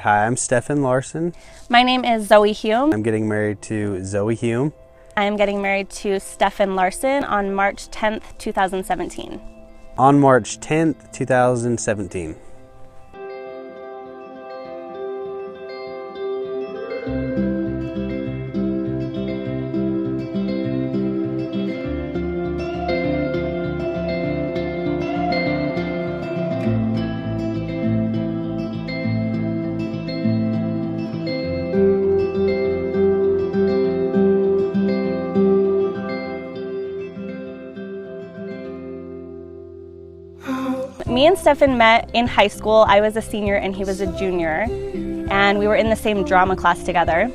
hi, I'm Stephan Larson. My name is Zoe Hume. I'm getting married to Zoe Hume. I am getting married to Stephan Larson on March 10th, 2017. On March 10th, 2017. Me and Stephan met in high school. I was a senior and he was a junior, and we were in the same drama class together.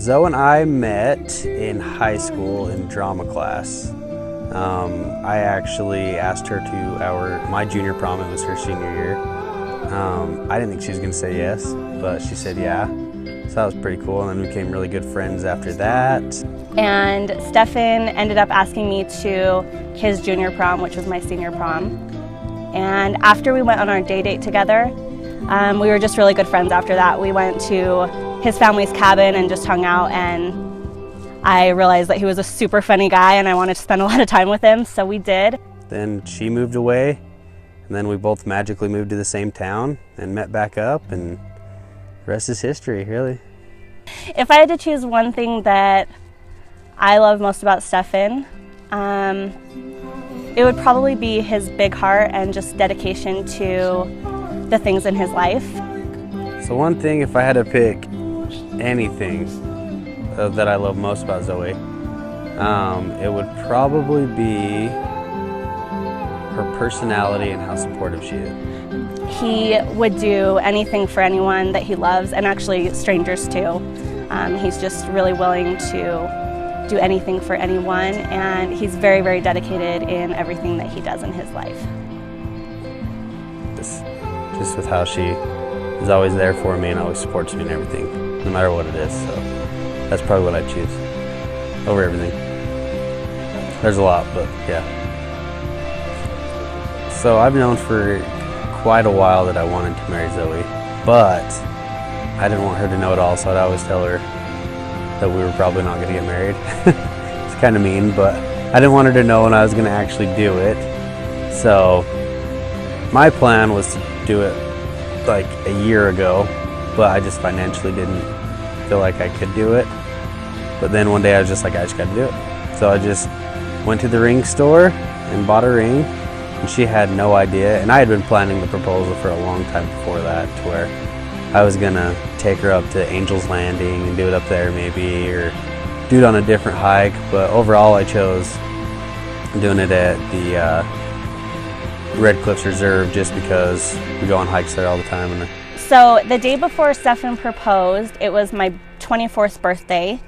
Zoe and I met in high school in drama class. I actually asked her to my junior prom. It was her senior year. I didn't think she was going to say yes, but she said yeah. So that was pretty cool, and then we became really good friends after that. And Stephan ended up asking me to his junior prom, which was my senior prom. And after we went on our day date together, we were just really good friends after that. We went to his family's cabin and just hung out, and I realized that he was a super funny guy and I wanted to spend a lot of time with him, so we did. Then she moved away, and then we both magically moved to the same town and met back up, and the rest is history, really. If I had to choose one thing that I love most about Stephan, it would probably be his big heart and just dedication to the things in his life. So one thing, if I had to pick anything that I love most about Zoe, it would probably be her personality and how supportive she is. He would do anything for anyone that he loves, and actually strangers too. He's just really willing to do anything for anyone, and he's very, very dedicated in everything that he does in his life. Just with how she is always there for me and always supports me in everything, no matter what it is. So that's probably what I'd choose over everything. There's a lot, but yeah. So I've known for quite a while that I wanted to marry Zoe, but I didn't want her to know it all, so I'd always tell her that we were probably not going to get married. It's kind of mean, but I didn't want her to know when I was going to actually do it. So my plan was to do it like a year ago, but I just financially didn't feel like I could do it. But then one day I was just like, I just got to do it. So I just went to the ring store and bought a ring, and she had no idea. And I had been planning the proposal for a long time before that, to where I was gonna take her up to Angel's Landing and do it up there maybe, or do it on a different hike, but overall I chose doing it at the Red Cliffs Reserve just because we go on hikes there all the time. So the day before Stephan proposed, it was my 24th birthday,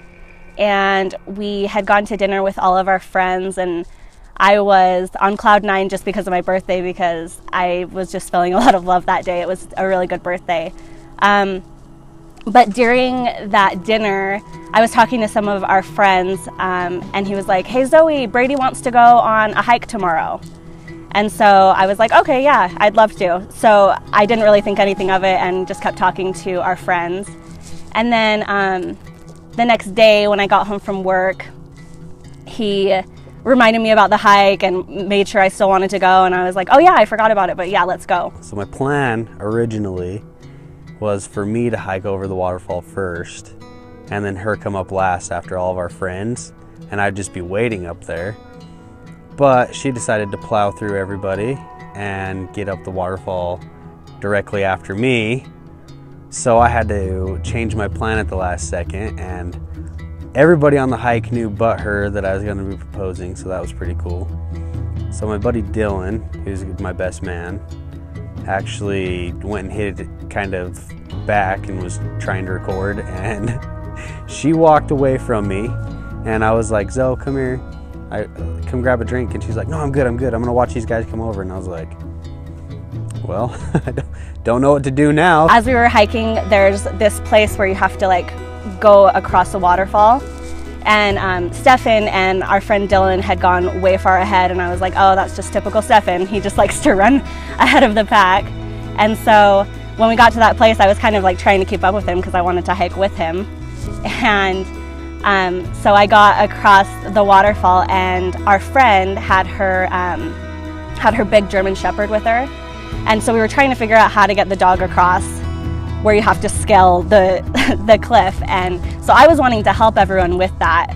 and we had gone to dinner with all of our friends, and I was on cloud 9 just because of my birthday, because I was just feeling a lot of love that day. It was a really good birthday. But during that dinner, I was talking to some of our friends, and he was like, "Hey Zoe, Brady wants to go on a hike tomorrow." And so I was like, okay, yeah, I'd love to. So I didn't really think anything of it and just kept talking to our friends. And then the next day when I got home from work, he reminded me about the hike and made sure I still wanted to go. And I was like, oh yeah, I forgot about it, but yeah, let's go. So my plan originally was for me to hike over the waterfall first, and then her come up last after all of our friends, and I'd just be waiting up there. But she decided to plow through everybody and get up the waterfall directly after me, so I had to change my plan at the last second, and everybody on the hike knew but her that I was going to be proposing, so that was pretty cool. So my buddy Dylan, who's my best man, actually went and hid it kind of back and was trying to record, and she walked away from me, and I was like, Zoe, come here, come grab a drink. And she's like, no, I'm good, I'm gonna watch these guys come over. And I was like, well, I don't know what to do now. As we were hiking, there's this place where you have to like go across a waterfall, and Stephan and our friend Dylan had gone way far ahead, and I was like, oh, that's just typical Stephan. He just likes to run ahead of the pack. And so when we got to that place, I was kind of like trying to keep up with him because I wanted to hike with him. And so I got across the waterfall, and our friend had her big German Shepherd with her. And so we were trying to figure out how to get the dog across where you have to scale the cliff. And so I was wanting to help everyone with that.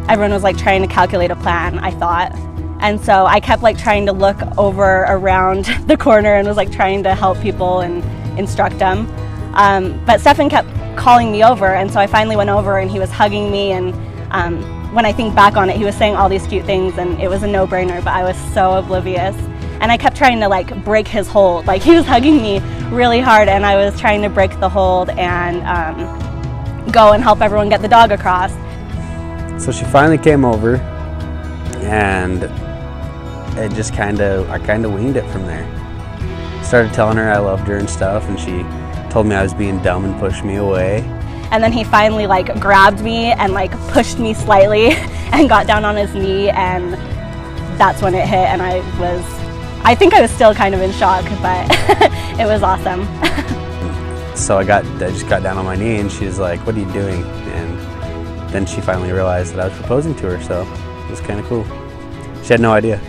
Everyone was like trying to calculate a plan, I thought. And so I kept like trying to look over around the corner and was like trying to help people and instruct them. But Stephan kept calling me over, and so I finally went over and he was hugging me, and when I think back on it, he was saying all these cute things and it was a no-brainer, but I was so oblivious. And I kept trying to like break his hold. Like, he was hugging me really hard and I was trying to break the hold and go and help everyone get the dog across. So she finally came over, and it just I kind of winged it from there. Started telling her I loved her and stuff, and she told me I was being dumb and pushed me away. And then he finally like grabbed me and like pushed me slightly and got down on his knee, and that's when it hit, and I think I was still kind of in shock, but it was awesome. So I just got down on my knee, and she was like, "What are you doing?" And then she finally realized that I was proposing to her, so it was kind of cool. She had no idea.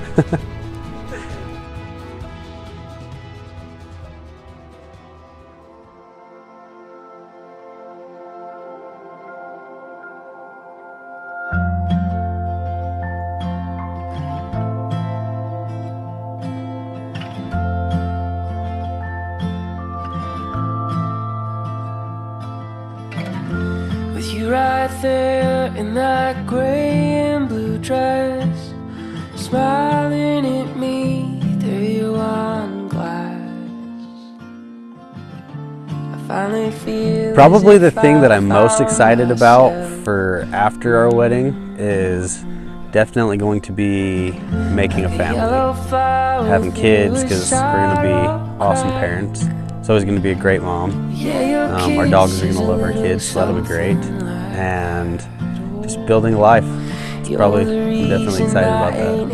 With you right there in that gray and blue dress, smiling at me through your wine glass. I finally feel Probably the thing that I'm most excited about for after our wedding is definitely going to be making a family, having kids, because we're going to be awesome parents. Zoe's going to be a great mom. Our dogs are going to love our kids, so that'll be great. And just building a life. I'm definitely excited about that.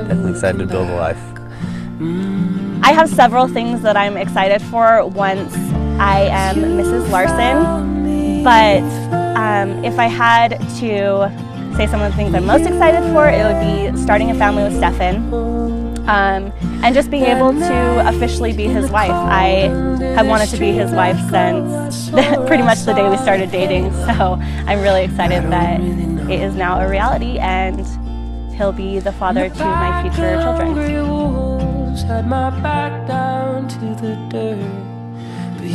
Definitely excited to build a life. I have several things that I'm excited for once I am Mrs. Larson, but if I had to say some of the things I'm most excited for, it would be starting a family with Stephan. And just being able to officially be his wife. I have wanted to be his wife since pretty much the day we started dating, so I'm really excited that it is now a reality and he'll be the father to my future children. Had my back down to the dirt, but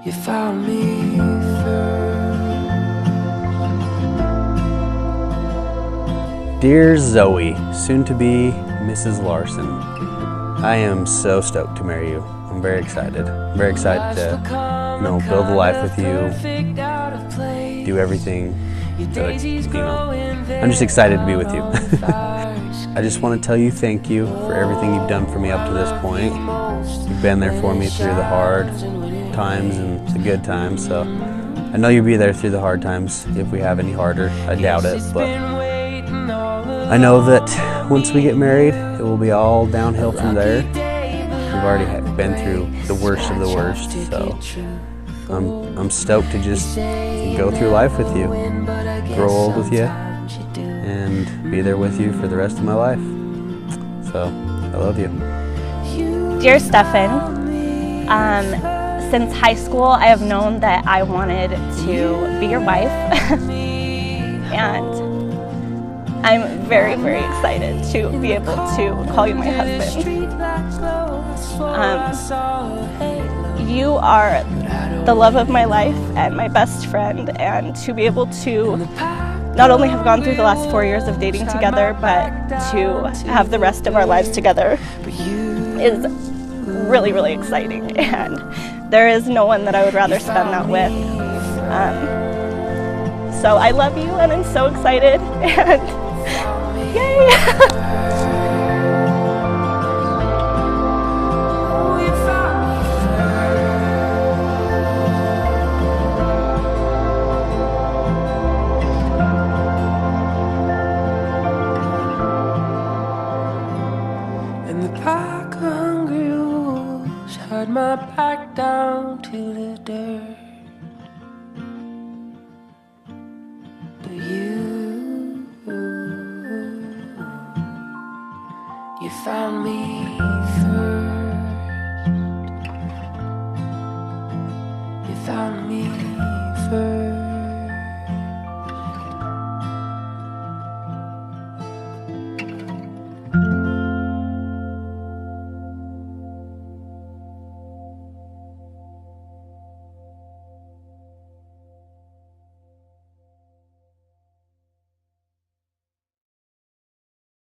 you found me first. Dear Zoe, soon to be Mrs. Larson, I am so stoked to marry you. I'm very excited. I'm very excited to, build a life with you, do everything. I'm just excited to be with you. I just want to tell you thank you for everything you've done for me up to this point. You've been there for me through the hard times and the good times, so I know you'll be there through the hard times if we have any harder. I doubt it, but I know that once we get married, it will be all downhill from there. We've already been through the worst of the worst, so I'm stoked to just go through life with you, grow old with you, and be there with you for the rest of my life. So, I love you. Dear Stephan, since high school I have known that I wanted to be your wife, and I'm very, very excited to be able to call you my husband. You are the love of my life and my best friend, and to be able to not only have gone through the last 4 years of dating together, but to have the rest of our lives together is really, really exciting, and there is no one that I would rather spend that with. So I love you, and I'm so excited, and yay! to the dirt. But you found me